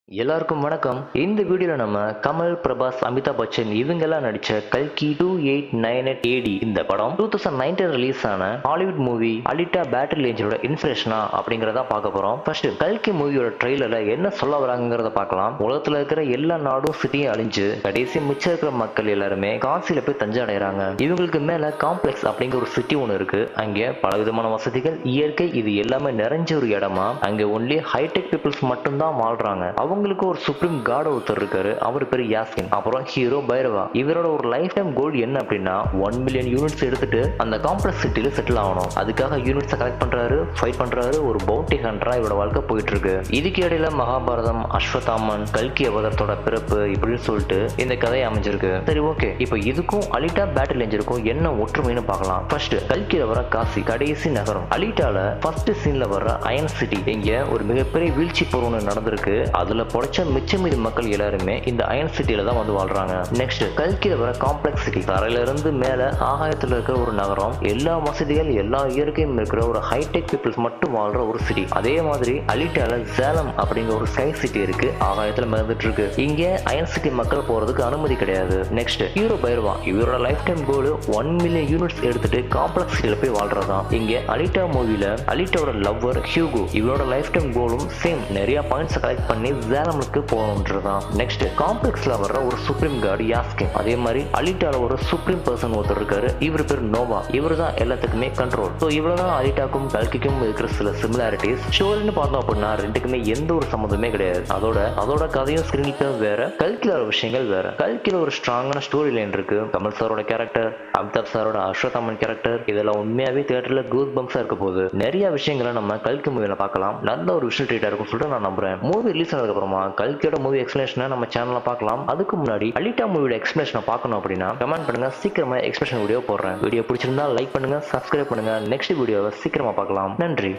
எல்லாருக்கும் வணக்கம். இந்த வீடியோல நம்ம கமல், பிரபாஸ், அமிதாப் பச்சன் இவங்கெல்லாம் நடிச்ச கல்கி 2898 AD இந்த படம் 2019 ரிலீஸ் ஆன ஹாலிவுட் மூவி அலிட்டா பேட்டில் ஏஞ்சலோட இன்ஸ்பிரேஷனா அப்படிங்கறத பார்க்க போறோம். ஃபர்ஸ்ட் கல்கி மூவியோட ட்ரெய்லர்ல என்ன சொல்ல வராங்கிறத பார்க்கலாம். உலகத்துல இருக்கிற எல்லா நாடும் சிட்டியும் அழிஞ்சு கடைசி மிச்சம் இருக்கிற மக்கள் எல்லாருமே காசில போய் தஞ்சம் அடைகிறாங்க. இவங்களுக்கு மேல காம்ப்ளெக்ஸ் அப்படிங்கிற ஒரு சிட்டி ஒன்று இருக்கு. அங்க பலவிதமான வசதிகள், இயற்கை இது எல்லாமே நிறைஞ்ச ஒரு இடமா. அங்க ஒன்லி ஹைடெக் பீப்புள்ஸ் மட்டும்தான் வாழ்றாங்க. அவங்களுக்கு ஒரு சுப்ரீம் காட் ஒருத்தர் இருக்காரு. அவர் பேரு யாஸ்கின். அப்புறம் ஹீரோ பைரவா. இவரோட ஒரு லைஃப் டைம் கோல் என்ன அப்படின்னா 1 மில்லியன் யூனிட்ஸ் எடுத்துட்டு அந்த காம்ப்ளெக்ஸ் சிட்டில செட்டில் ஆகணும். அதுக்காக யூனிட்ஸ் கலெக்ட் பண்றாரு, ஃபைட் பண்றாரு. ஒரு பவுண்டி ஹண்டரா இவரோட வாழ்க்கை போயிட்டு இருக்கு. இதுக்கு இடையில மகாபாரதம், அஸ்வத்தாமன், கல்கி அவதாரத்தோட பிறப்பு இப்படின்னு சொல்லிட்டு இந்த கதையை அமைஞ்சிருக்கு. சரி, ஓகே. இப்போ இதுக்கும் அலிட்டா பேட்டில் ஏஞ்சலுக்கும் என்ன ஒற்றுமைன்னு பார்க்கலாம். ஃபர்ஸ்ட் கல்கில வர காசி கடைசி நகரம். அலிட்டால ஃபர்ஸ்ட் சீன்ல வர அயன் சிட்டி. இங்க ஒரு மிகப்பெரிய வீழ்ச்சி போர் ஒன்று நடந்திருக்கு. அதுல பொழைச்ச மிச்ச மீதி மக்கள் எல்லாருமே இந்த அயன் சிட்டில தான் வந்து வாழ்றாங்க. நெக்ஸ்ட் கல்கில வர காம்ப்ளெக்ஸ் சிட்டி. தரையில இருந்து மேல ஆகாயத்துல இருக்கிற ஒரு நகரம். எல்லா வசதிகள் எல்லா இயற்கையும் இருக்கிற ஒரு ஹைடெக் பீப்புள்ஸ் மட்டும் வாழ்ற ஒரு சிட்டி. அதே மாதிரி அலிட்டால சேலம் அப்படிங்கிற ஒரு ஸ்கை சிட்டி இருக்கு. ஆகாயத்துல மிதந்துட்டு இருக்கு. இங்க அயன் சிட்டி மக்கள் போறதுக்கு அனுமதி கிடையாது. Next hero Bhairava. இவரோட life time goal 1 million units எடுத்துட்டு காம்ப்ளெக்ஸ் சிட்டில போய் வாழ்றதான். இங்க அலிட்டா மூவில அலிட்டாவோட லவ்வர் ஹியூகோ. இவரோட லைஃப் டைம் கோலும் சேம். நிறைய பாயிண்ட்ஸ் கலெக்ட் பண்ணி சேலமுக்கு போகணும்ன்றதான். நெக்ஸ்ட் காம்ப்ளெக்ஸ்ல வர்ற ஒரு சுப்ரீம் கார்டு யாஸ்கின். அதே மாதிரி அலிட்டால ஒரு சுப்ரீம் பர்சன் ஒருத்தர் இருக்காரு. இவர் பேர் நோவா. இவர் தான் எல்லாத்துக்குமே கண்ட்ரோல். ஸோ இவ்வளவுதான் அலிட்டாக்கும் கல்கிக்கும் இருக்கிற சில சிமிலாரிட்டிஸ். ஸ்டோரின்னு பார்த்தோம் அப்படின்னா ரெண்டுக்குமே எந்த ஒரு சம்மந்தமே கிடையாது. அதோட கதையும் ஸ்கிரீனுக்கும் வேற, கல்கில ஒரு விஷயங்கள் வேற. கல்கில ஒரு ஸ்ட்ராங்கான ஸ்டோரி லைன் இருக்கு. கமல் சாரோட கேரக்டர், அமிதாப் சாரோட அஸ்வத்தாமன் கேரக்டர், இதெல்லாம் உண்மையாவே தியேட்டர்ல கூஸ் பம்ப்ஸா இருக்க போகுது. நிறைய விஷயங்களை நம்ம கல்கி மூவில பார்க்கலாம். நல்ல ஒரு விஷுவல் ட்ரீட்டா இருக்கும் சொல்லிட்டு நான் நம்புறேன். மூவி ரிலீஸ் ஆனதுக்கு அப்புறமா கல்கியோட மூவி எக்ஸ்பிளேஷனை நம்ம சேனல்ல பார்க்கலாம். அதுக்கு முன்னாடி அலிட்டா மூவியோட எக்ஸ்பிளேஷனை பார்க்கணும் அப்படின்னா கமெண்ட் பண்ணுங்க. சீக்கிரமா எக்ஸ்பிளேஷன் வீடியோ போடுறேன். வீடியோ பிடிச்சிருந்தா லைக் பண்ணுங்க, சப்ஸ்கிரைப் பண்ணுங்க. நெக்ஸ்ட் வீடியோவை சீக்கிரமா பார்க்கலாம். நன்றி.